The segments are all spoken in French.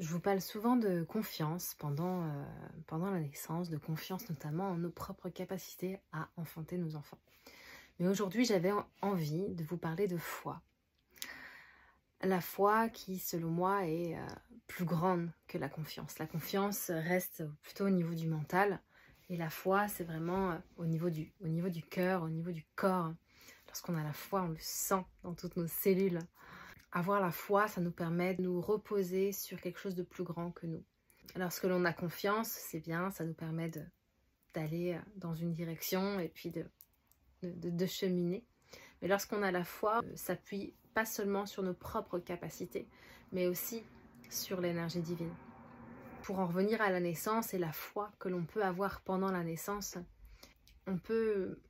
Je vous parle souvent de confiance pendant la naissance, de confiance notamment en nos propres capacités à enfanter nos enfants. Mais aujourd'hui, j'avais envie de vous parler de foi. La foi qui, selon moi, est plus grande que la confiance. La confiance reste plutôt au niveau du mental et la foi, c'est vraiment au niveau du cœur, au niveau du corps. Lorsqu'on a la foi, on le sent dans toutes nos cellules. Avoir la foi, ça nous permet de nous reposer sur quelque chose de plus grand que nous. Lorsque l'on a confiance, c'est bien, ça nous permet d'aller dans une direction et puis de cheminer. Mais lorsqu'on a la foi, s'appuie pas seulement sur nos propres capacités, mais aussi sur l'énergie divine. Pour en revenir à la naissance et la foi que l'on peut avoir pendant la naissance, on peut,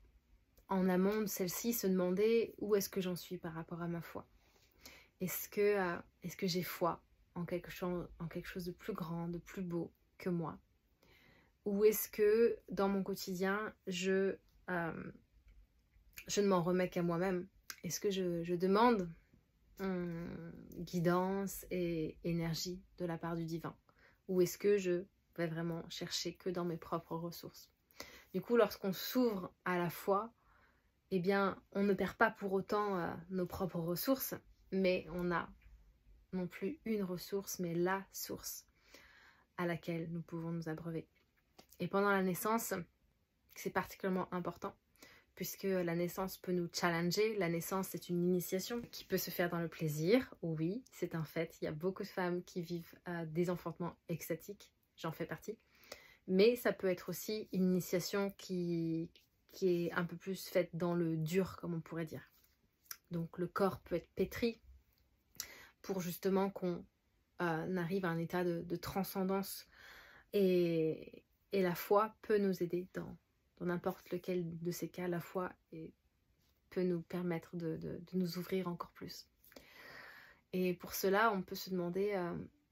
en amont de celle-ci, se demander où est-ce que j'en suis par rapport à ma foi. Est-ce que j'ai foi en quelque chose de plus grand, de plus beau que moi? Ou est-ce que dans mon quotidien, je ne m'en remets qu'à moi-même? Est-ce que je demande guidance et énergie de la part du divin? Ou est-ce que je vais vraiment chercher que dans mes propres ressources? Du coup, lorsqu'on s'ouvre à la foi, eh bien, on ne perd pas pour autant nos propres ressources, mais on a non plus une ressource, mais la source à laquelle nous pouvons nous abreuver. Et pendant la naissance, c'est particulièrement important, puisque la naissance peut nous challenger. La naissance, c'est une initiation qui peut se faire dans le plaisir, oui, c'est un fait. Il y a beaucoup de femmes qui vivent des enfantements extatiques, j'en fais partie. Mais ça peut être aussi une initiation qui est un peu plus faite dans le dur, comme on pourrait dire. Donc le corps peut être pétri pour justement qu'on arrive à un état de transcendance et la foi peut nous aider dans n'importe lequel de ces cas. La foi peut nous permettre de nous ouvrir encore plus. Et pour cela, on peut se demander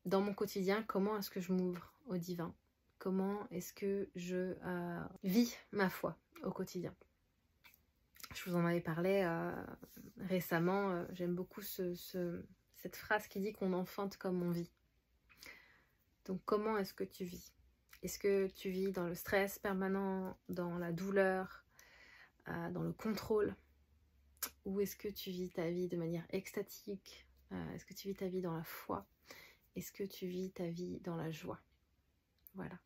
dans mon quotidien, comment est-ce que je m'ouvre au divin? Comment est-ce que je vis ma foi au quotidien? Je vous en avais parlé récemment. J'aime beaucoup cette phrase qui dit qu'on enfante comme on vit. Donc comment est-ce que tu vis? Est-ce que tu vis dans le stress permanent, dans la douleur, dans le contrôle? Ou est-ce que tu vis ta vie de manière extatique? Est-ce que tu vis ta vie dans la foi? Est-ce que tu vis ta vie dans la joie? Voilà.